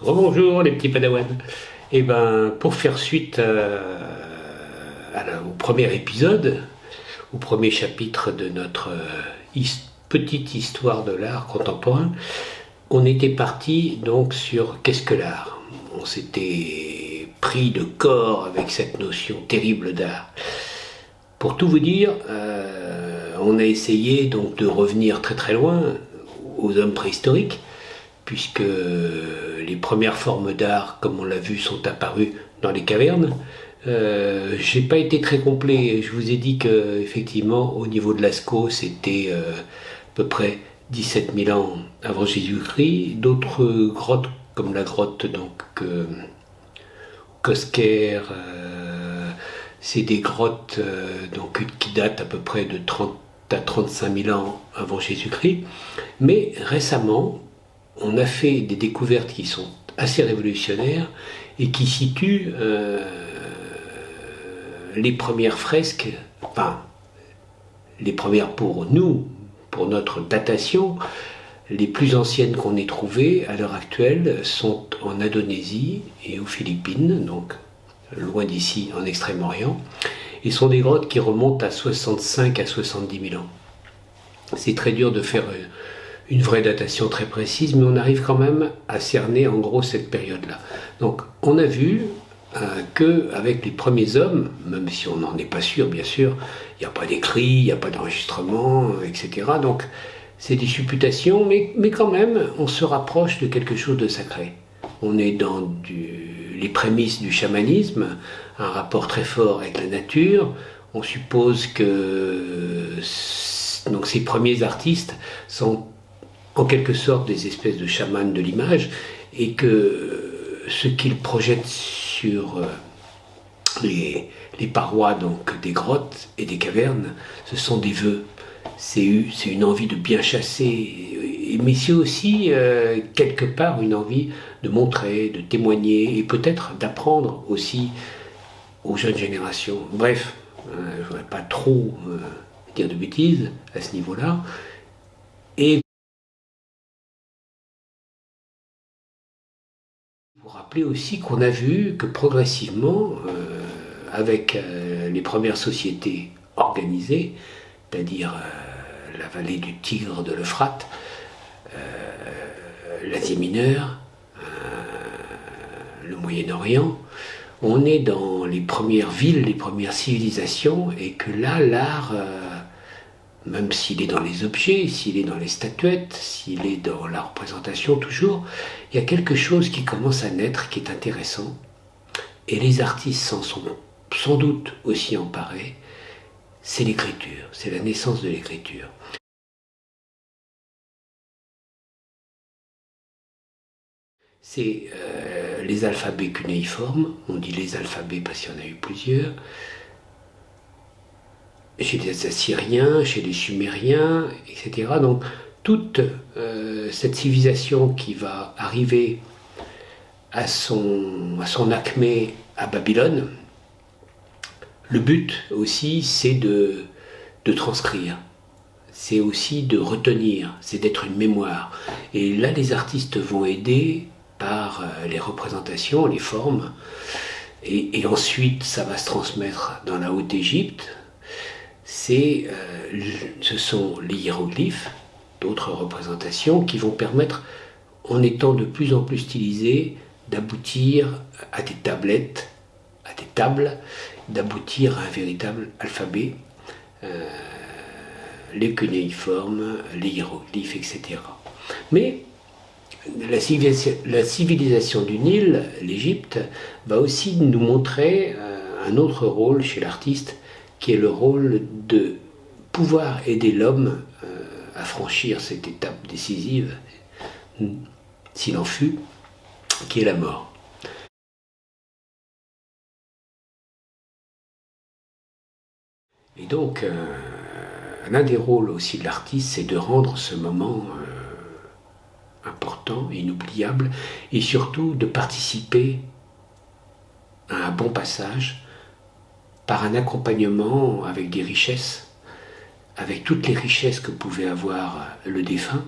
Rebonjour les petits padawans. Et ben, pour faire suite au premier épisode, au premier chapitre de notre petite histoire de l'art contemporain, on était parti donc sur qu'est-ce que l'art. On s'était pris de corps avec cette notion terrible d'art. Pour tout vous dire, on a essayé donc de revenir très très loin aux hommes préhistoriques, puisque les premières formes d'art, comme on l'a vu, sont apparues dans les cavernes. J'ai pas été très complet. Je vous ai dit que effectivement, au niveau de Lascaux, c'était à peu près 17 000 ans avant Jésus-Christ. D'autres grottes, comme la grotte donc Cosquer, c'est des grottes donc qui datent à peu près de 30 à 35 000 ans avant Jésus-Christ. Mais récemment, on a fait des découvertes qui sont assez révolutionnaires et qui situent les premières fresques, enfin, les premières pour nous, pour notre datation, les plus anciennes qu'on ait trouvées à l'heure actuelle sont en Indonésie et aux Philippines, donc loin d'ici, en Extrême-Orient, et sont des grottes qui remontent à 65 à 70 000 ans. C'est très dur de faire une vraie datation très précise, mais on arrive quand même à cerner en gros cette période-là. Donc on a vu qu'avec les premiers hommes, même si on n'en est pas sûr bien sûr, il n'y a pas d'écrit, il n'y a pas d'enregistrement, etc. Donc c'est des supputations, mais quand même on se rapproche de quelque chose de sacré. On est dans les prémices du chamanisme, un rapport très fort avec la nature. On suppose que donc, ces premiers artistes sont en quelque sorte des espèces de chamans de l'image, et que ce qu'ils projettent sur les parois donc des grottes et des cavernes, ce sont des vœux. C'est une envie de bien chasser, mais c'est aussi quelque part une envie de montrer, de témoigner, et peut-être d'apprendre aussi aux jeunes générations. Bref, je ne voudrais pas trop dire de bêtises à ce niveau-là. Et vous rappeler aussi qu'on a vu que progressivement, avec les premières sociétés organisées, c'est-à-dire la vallée du Tigre de l'Euphrate, l'Asie mineure, le Moyen-Orient, on est dans les premières villes, les premières civilisations, et que là, l'art, même s'il est dans les objets, s'il est dans les statuettes, s'il est dans la représentation toujours, il y a quelque chose qui commence à naître, qui est intéressant, et les artistes s'en sont sans doute aussi emparés, c'est l'écriture, c'est la naissance de l'écriture. C'est les alphabets cunéiformes, on dit les alphabets parce qu'il y en a eu plusieurs, chez les Assyriens, chez les Sumériens, etc. Donc toute cette civilisation qui va arriver à son acmé à Babylone, le but aussi c'est de transcrire, c'est aussi de retenir, c'est d'être une mémoire. Et là les artistes vont aider par les représentations, les formes, et ensuite ça va se transmettre dans la Haute-Égypte. Ce sont les hiéroglyphes, d'autres représentations qui vont permettre, en étant de plus en plus stylisés, d'aboutir à des tablettes, à des tables, d'aboutir à un véritable alphabet, les cunéiformes, les hiéroglyphes, etc. Mais la civilisation du Nil, l'Égypte, va aussi nous montrer un autre rôle chez l'artiste, qui est le rôle de pouvoir aider l'homme à franchir cette étape décisive, s'il en fut, qui est la mort. Et donc, l'un des rôles aussi de l'artiste, c'est de rendre ce moment important, inoubliable, et surtout de participer à un bon passage par un accompagnement avec des richesses, avec toutes les richesses que pouvait avoir le défunt.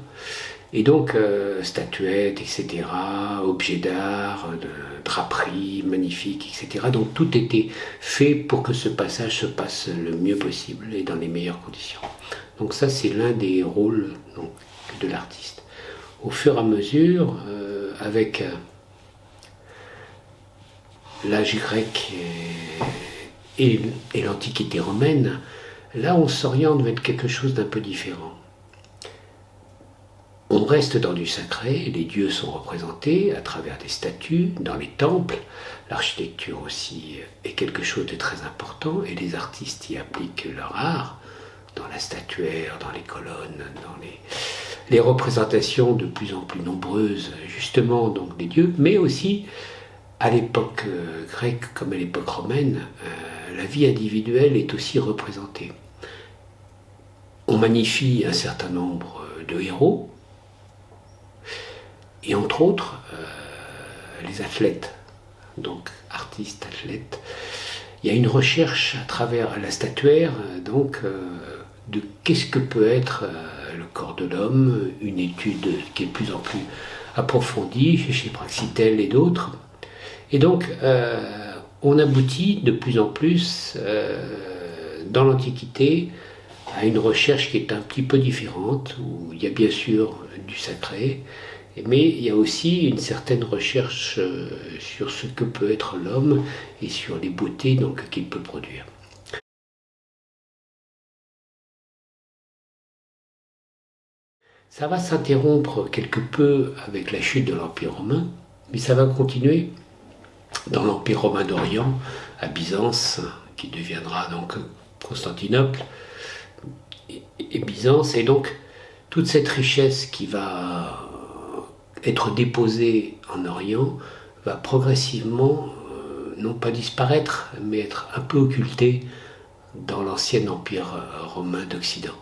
Et donc, statuettes, etc., objets d'art, draperies magnifiques, etc. Donc, tout était fait pour que ce passage se passe le mieux possible et dans les meilleures conditions. Donc ça, c'est l'un des rôles donc, de l'artiste. Au fur et à mesure, avec l'âge grec et l'Antiquité romaine, là, on s'oriente vers quelque chose d'un peu différent. On reste dans du sacré, les dieux sont représentés à travers des statues, dans les temples, l'architecture aussi est quelque chose de très important et les artistes y appliquent leur art, dans la statuaire, dans les colonnes, dans les représentations de plus en plus nombreuses justement donc des dieux, mais aussi à l'époque grecque comme à l'époque romaine, la vie individuelle est aussi représentée. On magnifie un certain nombre de héros, et entre autres, les athlètes, donc artistes, athlètes. Il y a une recherche à travers la statuaire, donc, de qu'est-ce que peut être le corps de l'homme, une étude qui est de plus en plus approfondie chez Praxitèle et d'autres. Et donc, on aboutit de plus en plus, dans l'Antiquité, à une recherche qui est un petit peu différente, où il y a bien sûr du sacré, mais il y a aussi une certaine recherche sur ce que peut être l'homme et sur les beautés donc, qu'il peut produire. Ça va s'interrompre quelque peu avec la chute de l'Empire romain, mais ça va continuer dans l'Empire romain d'Orient, à Byzance, qui deviendra donc Constantinople et Byzance, et donc toute cette richesse qui va être déposée en Orient va progressivement, non pas disparaître, mais être un peu occultée dans l'ancien empire romain d'Occident.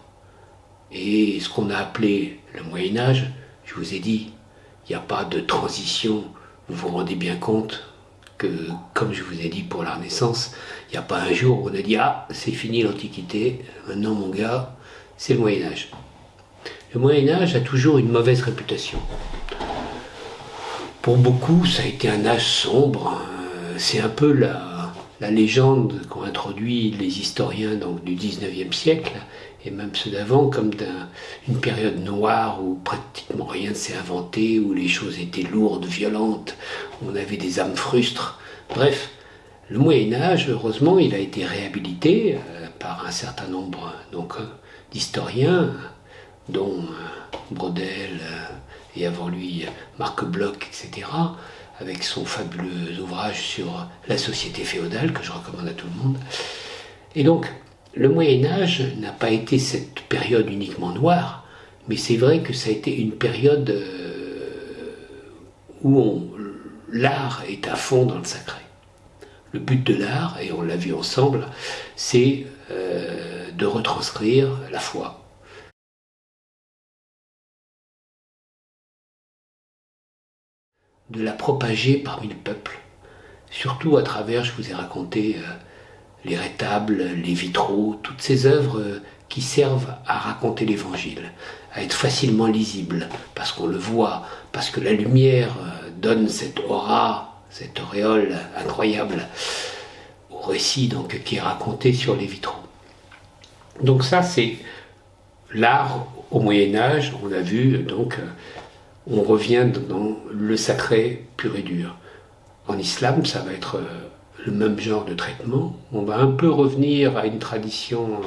Et ce qu'on a appelé le Moyen-Âge, je vous ai dit, il n'y a pas de transition, vous vous rendez bien compte que, comme je vous ai dit pour la Renaissance, il n'y a pas un jour où on a dit « Ah, c'est fini l'Antiquité, maintenant mon gars, c'est le Moyen-Âge ». Le Moyen-Âge a toujours une mauvaise réputation. Pour beaucoup, ça a été un âge sombre. C'est un peu la légende qu'ont introduit les historiens donc, du 19e siècle, et même ceux d'avant, comme une période noire où pratiquement rien ne s'est inventé, où les choses étaient lourdes, violentes, où on avait des âmes frustres. Bref, le Moyen-Âge, heureusement, il a été réhabilité par un certain nombre d'historiens, dont Braudel et avant lui Marc Bloch, etc., avec son fabuleux ouvrage sur la société féodale, que je recommande à tout le monde. Et donc, le Moyen-Âge n'a pas été cette période uniquement noire, mais c'est vrai que ça a été une période où l'art est à fond dans le sacré. Le but de l'art, et on l'a vu ensemble, c'est de retranscrire la foi. De la propager parmi le peuple, surtout à travers, je vous ai raconté, les rétables, les vitraux, toutes ces œuvres qui servent à raconter l'Évangile, à être facilement lisibles, parce qu'on le voit, parce que la lumière donne cette aura, cette auréole incroyable au récit donc, qui est raconté sur les vitraux. Donc ça, c'est l'art au Moyen-Âge, on a vu, donc on revient dans le sacré pur et dur. En islam, ça va être le même genre de traitement. On va un peu revenir à une tradition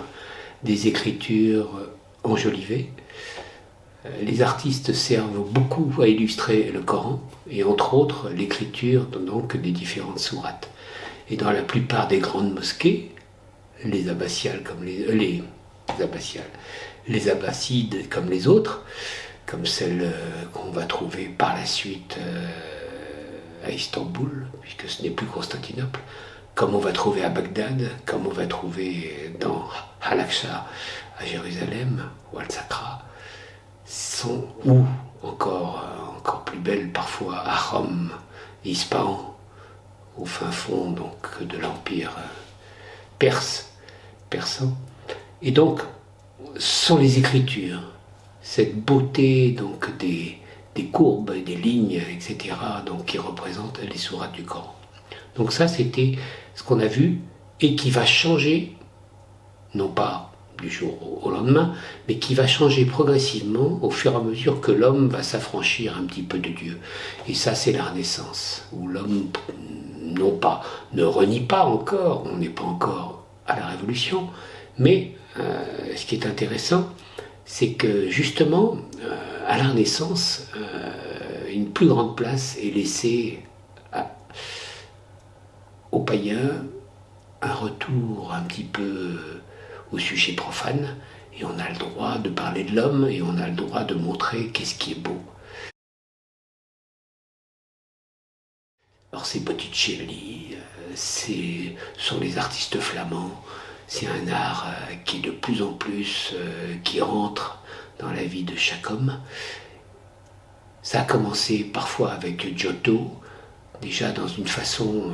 des écritures enjolivées. Les artistes servent beaucoup à illustrer le Coran, et entre autres l'écriture donc des différentes sourates. Et dans la plupart des grandes mosquées, les abbassiales comme les abbassides comme les autres, comme celle qu'on va trouver par la suite à Istanbul, puisque ce n'est plus Constantinople, comme on va trouver à Bagdad, comme on va trouver dans Al-Aqsa à Jérusalem, ou Al-Saqra, ou encore plus belles parfois à Rome, Ispahan, au fin fond donc, de l'empire persan. Et donc, sont les Écritures, cette beauté donc des courbes, des lignes, etc., donc, qui représentent les sourates du Coran. Donc ça, c'était ce qu'on a vu et qui va changer, non pas du jour au lendemain, mais qui va changer progressivement au fur et à mesure que l'homme va s'affranchir un petit peu de Dieu. Et ça, c'est la Renaissance, où l'homme, non pas, ne renie pas encore, on n'est pas encore à la Révolution, mais ce qui est intéressant, c'est que justement, à la Renaissance, une plus grande place est laissée aux païens, un retour un petit peu au sujet profane, et on a le droit de parler de l'homme, et on a le droit de montrer qu'est-ce qui est beau. Alors c'est Botticelli, ce sont les artistes flamands, c'est un art qui est de plus en plus, qui rentre dans la vie de chaque homme. Ça a commencé parfois avec Giotto, déjà dans une façon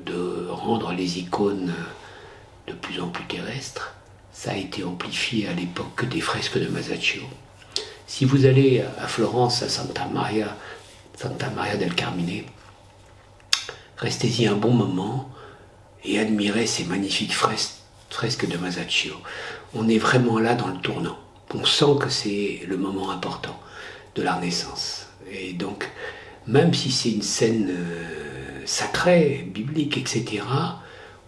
de rendre les icônes de plus en plus terrestres. Ça a été amplifié à l'époque des fresques de Masaccio. Si vous allez à Florence, à Santa Maria del Carmine, restez-y un bon moment et admirez ces magnifiques fresques de Masaccio. On est vraiment là dans le tournant. On sent que c'est le moment important de la Renaissance. Et donc, même si c'est une scène sacrée, biblique, etc.,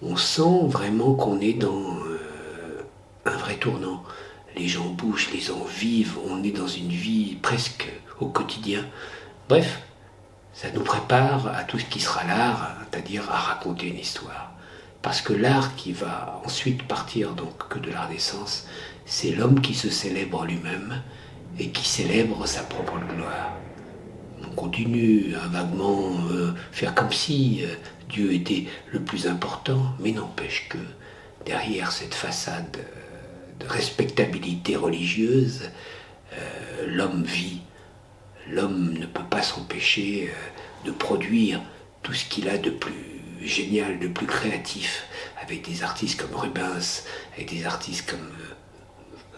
on sent vraiment qu'on est dans un vrai tournant. Les gens bougent, les gens vivent, on est dans une vie presque au quotidien. Bref, ça nous prépare à tout ce qui sera l'art, c'est-à-dire à raconter une histoire. Parce que l'art qui va ensuite partir donc que de la Renaissance, c'est l'homme qui se célèbre lui-même et qui célèbre sa propre gloire. On continue à vaguement faire comme si Dieu était le plus important, mais n'empêche que derrière cette façade de respectabilité religieuse, l'homme vit. L'homme ne peut pas s'empêcher de produire tout ce qu'il a de plus génial, de plus créatif, avec des artistes comme Rubens, avec des artistes comme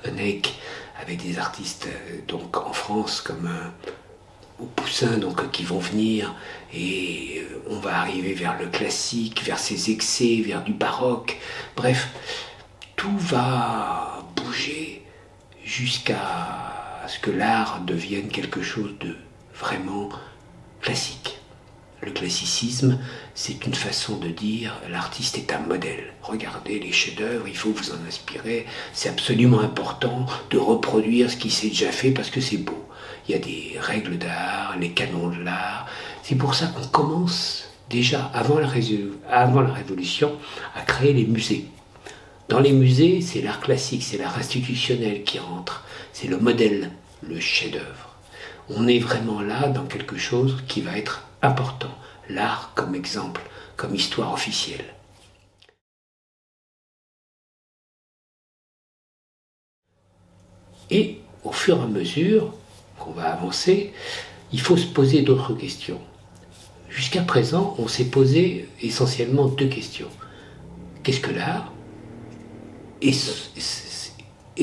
Henneck, avec des artistes donc en France comme Poussin, donc qui vont venir, et on va arriver vers le classique, vers ses excès, vers du baroque. Bref, tout va bouger jusqu'à ce que l'art devienne quelque chose de vraiment classique. Le classicisme, c'est une façon de dire l'artiste est un modèle. Regardez les chefs-d'œuvre, il faut vous en inspirer. C'est absolument important de reproduire ce qui s'est déjà fait parce que c'est beau. Il y a des règles d'art, les canons de l'art. C'est pour ça qu'on commence déjà, avant la Révolution, à créer les musées. Dans les musées, c'est l'art classique, c'est l'art institutionnel qui rentre. C'est le modèle, le chef-d'œuvre. On est vraiment là dans quelque chose qui va être important. L'art comme exemple, comme histoire officielle. Et au fur et à mesure qu'on va avancer, il faut se poser d'autres questions. Jusqu'à présent, on s'est posé essentiellement deux questions. Qu'est-ce que l'art ? Et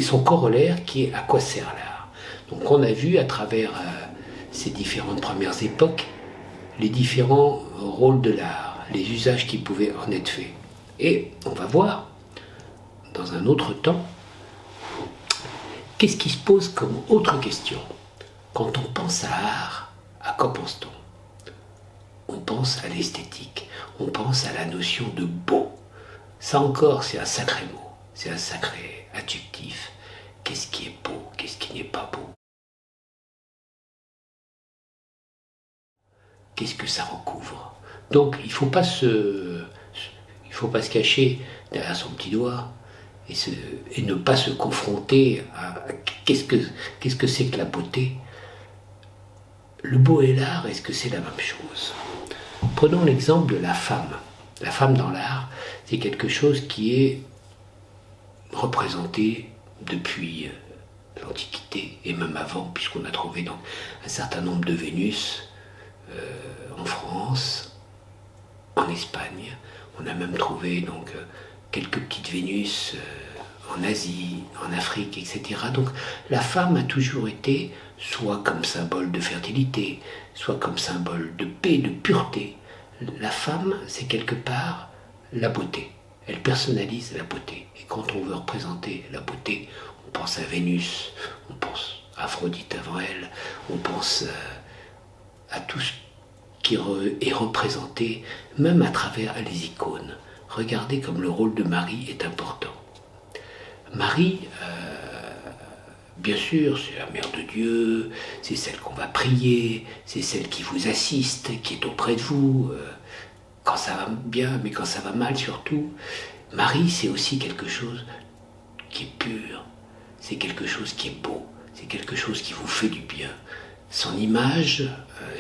son corollaire qui est à quoi sert l'art ? Donc on a vu à travers ces différentes premières époques les différents rôles de l'art, les usages qui pouvaient en être faits. Et on va voir, dans un autre temps, qu'est-ce qui se pose comme autre question ? Quand on pense à art, à quoi pense-t-on ? On pense à l'esthétique, on pense à la notion de beau. Ça encore, c'est un sacré mot, c'est un sacré adjectif. Qu'est-ce qui est beau, qu'est-ce qui n'est pas beau ? Qu'est-ce que ça recouvre ? Donc il ne faut pas se cacher derrière son petit doigt et ne pas se confronter à qu'est-ce que c'est que la beauté. Le beau et l'art, est-ce que c'est la même chose ? Prenons l'exemple de la femme. La femme dans l'art, c'est quelque chose qui est représenté depuis l'Antiquité et même avant, puisqu'on a trouvé donc un certain nombre de Vénus en France, en Espagne. On a même trouvé donc quelques petites Vénus en Asie, en Afrique, etc. Donc la femme a toujours été soit comme symbole de fertilité, soit comme symbole de paix, de pureté. La femme, c'est quelque part la beauté. Elle personnalise la beauté. Et quand on veut représenter la beauté, on pense à Vénus, on pense à Aphrodite avant elle, on pense à tout ce qui est représenté, même à travers les icônes. Regardez comme le rôle de Marie est important. Marie, bien sûr, c'est la mère de Dieu, c'est celle qu'on va prier, c'est celle qui vous assiste, qui est auprès de vous, quand ça va bien, mais quand ça va mal surtout. Marie, c'est aussi quelque chose qui est pur, c'est quelque chose qui est beau, c'est quelque chose qui vous fait du bien. Son image,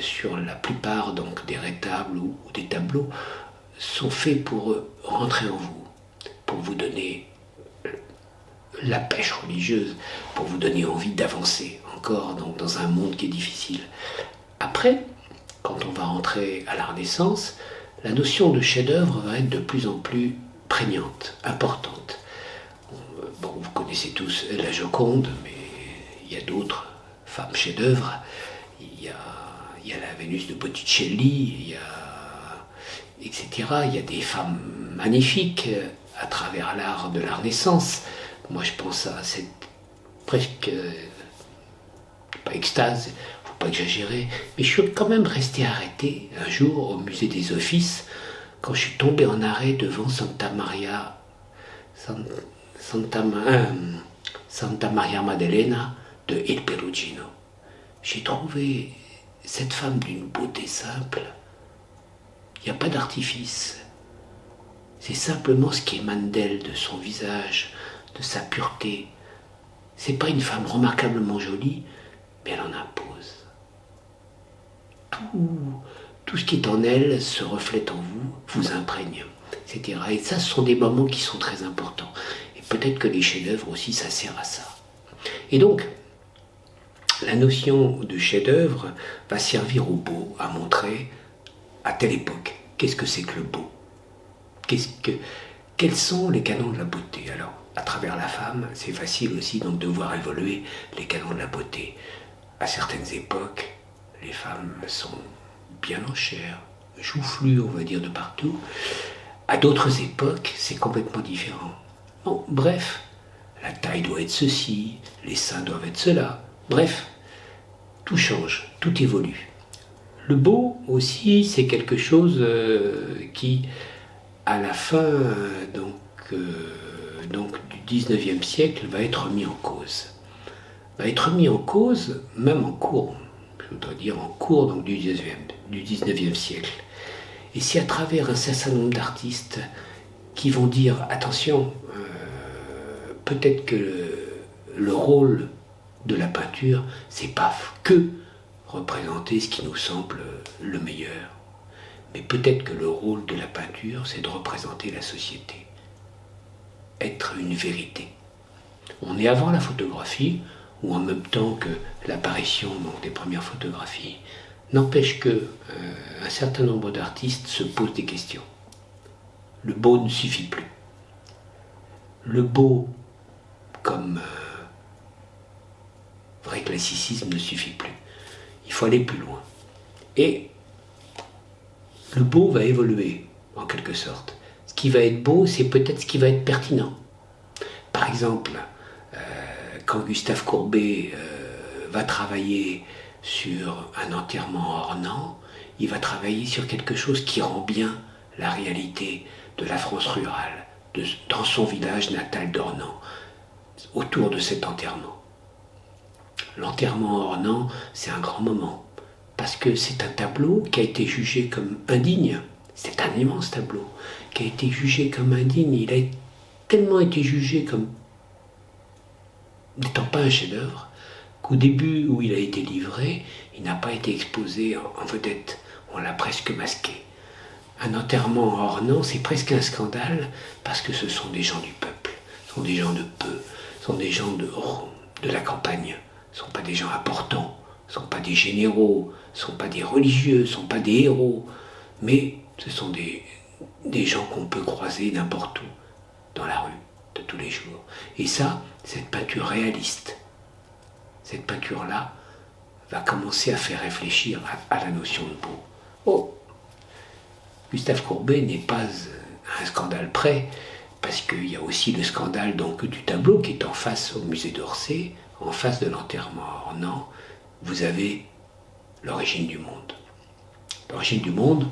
sur la plupart donc, des rétables ou des tableaux, sont faits pour rentrer en vous, pour vous donner la pêche religieuse, pour vous donner envie d'avancer encore donc, dans un monde qui est difficile. Après, quand on va rentrer à la Renaissance, la notion de chef-d'œuvre va être de plus en plus prégnante, importante. Bon, vous connaissez tous la Joconde, mais il y a d'autres femmes chefs-d'œuvre. Il y a la Vénus de Botticelli, il y a, etc. Il y a des femmes magnifiques à travers l'art de la Renaissance. Moi, je pense à cette presque, pas extase, faut pas exagérer, mais je suis quand même resté arrêté un jour au musée des Offices quand je suis tombé en arrêt devant Santa Maria Maddalena de Il Perugino. J'ai trouvé cette femme d'une beauté simple. Il n'y a pas d'artifice. C'est simplement ce qui émane d'elle, de son visage, de sa pureté. C'est pas une femme remarquablement jolie, mais elle en impose. Tout ce qui est en elle se reflète en vous, vous imprègne, etc. Et ça, ce sont des moments qui sont très importants. Et peut-être que les chefs-d'œuvre aussi, ça sert à ça. Et donc, la notion de chef-d'œuvre va servir au beau, à montrer à telle époque qu'est-ce que c'est que le beau. Quels sont les canons de la beauté? Alors, à travers la femme, c'est facile aussi donc de voir évoluer les canons de la beauté. À certaines époques, les femmes sont bien en chair, joufflues, on va dire, de partout. À d'autres époques, c'est complètement différent. Bon, bref, la taille doit être ceci, les seins doivent être cela. Bref, tout change, tout évolue. Le beau aussi, c'est quelque chose qui, à la fin donc du 19e siècle, va être mis en cause. Va être mis en cause, même en cours, je voudrais dire en cours donc, du 19e siècle. Et c'est à travers un certain nombre d'artistes qui vont dire, attention, peut-être que le rôle de la peinture, c'est pas que représenter ce qui nous semble le meilleur. Mais peut-être que le rôle de la peinture, c'est de représenter la société. Être une vérité. On est avant la photographie, ou en même temps que l'apparition donc, des premières photographies. N'empêche que un certain nombre d'artistes se posent des questions. Le beau ne suffit plus. Le beau, comme vrai classicisme, ne suffit plus. Il faut aller plus loin. Et le beau va évoluer, en quelque sorte. Ce qui va être beau, c'est peut-être ce qui va être pertinent. Par exemple, quand Gustave Courbet va travailler sur un enterrement ornant, il va travailler sur quelque chose qui rend bien la réalité de la France rurale, dans son village natal d'Ornans, autour de cet enterrement. L'enterrement ornant, c'est un grand moment, parce que c'est un tableau qui a été jugé comme indigne. C'est un immense tableau qui a été jugé comme indigne. Il a tellement été jugé comme n'étant pas un chef-d'œuvre qu'au début où il a été livré, il n'a pas été exposé en vedette. On l'a presque masqué. Un enterrement ornant, c'est presque un scandale parce que ce sont des gens du peuple, ce sont des gens de peu, ce sont des gens de la campagne, ce ne sont pas des gens importants, ce ne sont pas des généraux, ce ne sont pas des religieux, ce ne sont pas des héros, mais ce sont des gens qu'on peut croiser n'importe où, dans la rue, de tous les jours. Et ça, cette peinture réaliste, cette peinture-là, va commencer à faire réfléchir à la notion de beau. Oh, Gustave Courbet n'est pas un scandale près, parce qu'il y a aussi le scandale donc, du tableau qui est en face au musée d'Orsay, en face de l'enterrement ornant, vous avez l'origine du monde. L'origine du monde,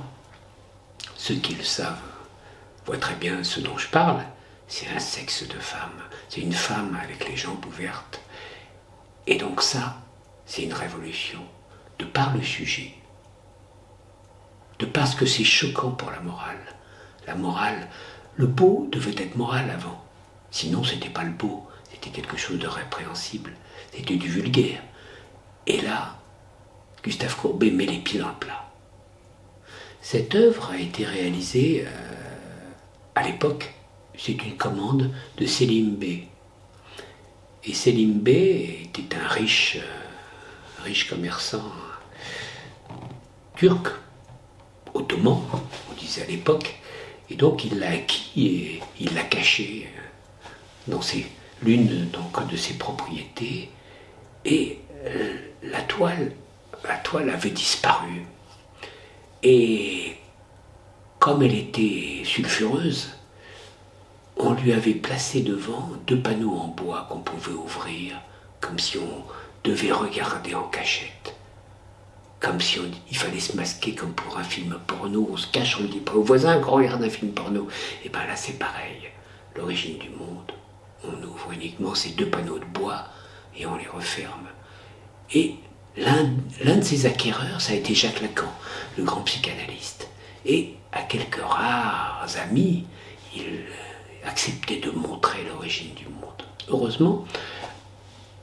ceux qui le savent voient très bien ce dont je parle, c'est un sexe de femme, c'est une femme avec les jambes ouvertes. Et donc ça, c'est une révolution, de par le sujet, de parce que c'est choquant pour la morale. La morale, le beau devait être moral avant, sinon c'était pas le beau, c'était quelque chose de répréhensible, c'était du vulgaire. Et là, Gustave Courbet met les pieds dans le plat. Cette œuvre a été réalisée à l'époque, c'est une commande de Selim Bey. Et Selim Bey était un riche commerçant turc, ottoman, on disait à l'époque, et donc il l'a acquis et il l'a caché dans l'une de ses propriétés, et la toile avait disparu. Et comme elle était sulfureuse, on lui avait placé devant 2 panneaux en bois qu'on pouvait ouvrir, comme si on devait regarder en cachette. Comme si il fallait se masquer comme pour un film porno, on se cache, on ne dit pas au voisin qu'on regarde un film porno. Et bien là c'est pareil, l'origine du monde, on ouvre uniquement ces 2 panneaux de bois et on les referme. Et l'un de ses acquéreurs, ça a été Jacques Lacan, le grand psychanalyste. Et à quelques rares amis, il acceptait de montrer l'origine du monde. Heureusement,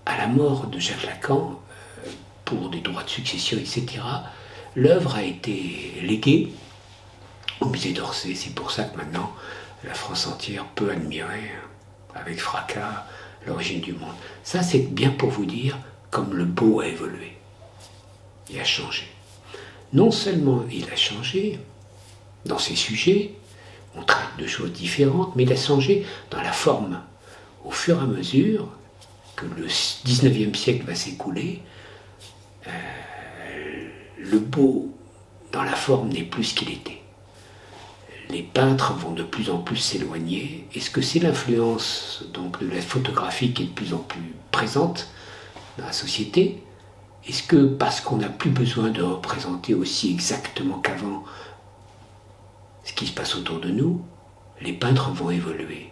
à la mort de Jacques Lacan, pour des droits de succession, etc., l'œuvre a été léguée au musée d'Orsay. C'est pour ça que maintenant, la France entière peut admirer, avec fracas, l'origine du monde. Ça, c'est bien pour vous dire comme le beau a évolué. Il a changé. Non seulement il a changé dans ses sujets, on traite de choses différentes, mais il a changé dans la forme. Au fur et à mesure que le 19e siècle va s'écouler, le beau dans la forme n'est plus ce qu'il était. Les peintres vont de plus en plus s'éloigner. Est-ce que c'est l'influence donc de la photographie qui est de plus en plus présente dans la société? Est-ce que parce qu'on n'a plus besoin de représenter aussi exactement qu'avant ce qui se passe autour de nous, les peintres vont évoluer.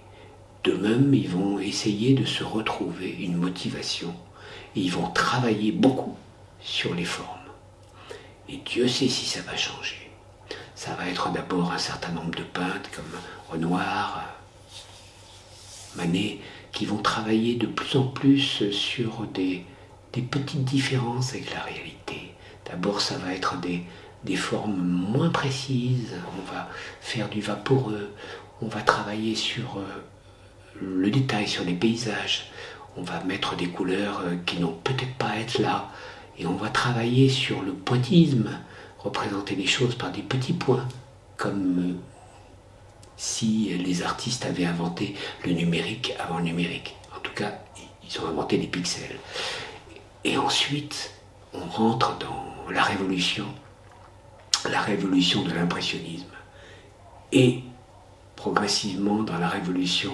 De même, ils vont essayer de se retrouver une motivation. Et ils vont travailler beaucoup sur les formes. Et Dieu sait si ça va changer. Ça va être d'abord un certain nombre de peintres comme Renoir, Manet, qui vont travailler de plus en plus sur des petites différences avec la réalité. D'abord, ça va être des formes moins précises, on va faire du vaporeux, on va travailler sur le détail, sur les paysages, on va mettre des couleurs qui n'ont peut-être pas à être là, et on va travailler sur le pointillisme, représenter les choses par des petits points, comme si les artistes avaient inventé le numérique avant le numérique. En tout cas, ils ont inventé les pixels. Et ensuite, on rentre dans la révolution de l'impressionnisme. Et progressivement dans la révolution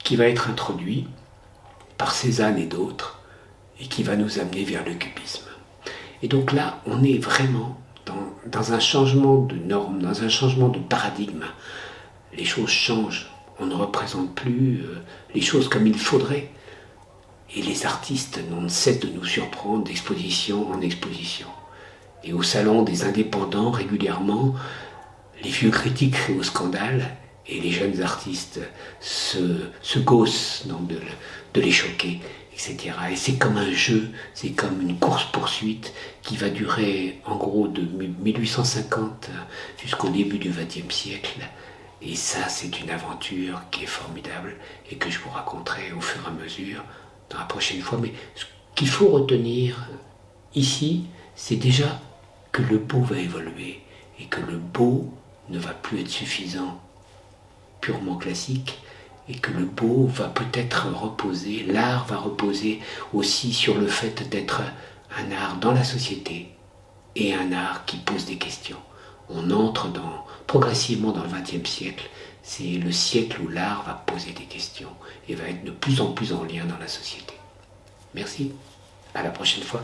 qui va être introduite par Cézanne et d'autres, et qui va nous amener vers le cubisme. Et donc là, on est vraiment dans un changement de normes, dans un changement de paradigme. Les choses changent, on ne représente plus les choses comme il faudrait. Et les artistes n'ont cesse de nous surprendre d'exposition en exposition. Et au salon des indépendants, régulièrement, les vieux critiques crient au scandale et les jeunes artistes se gaussent donc de les choquer, etc. Et c'est comme un jeu, c'est comme une course-poursuite qui va durer en gros de 1850 jusqu'au début du XXe siècle. Et ça, c'est une aventure qui est formidable et que je vous raconterai au fur et à mesure dans la prochaine fois. Mais ce qu'il faut retenir ici, c'est déjà que le beau va évoluer et que le beau ne va plus être suffisant, purement classique, et que le beau va peut-être reposer, l'art va reposer aussi sur le fait d'être un art dans la société et un art qui pose des questions. On entre progressivement dans le XXe siècle, c'est le siècle où l'art va poser des questions et va être de plus en plus en lien dans la société. Merci, à la prochaine fois.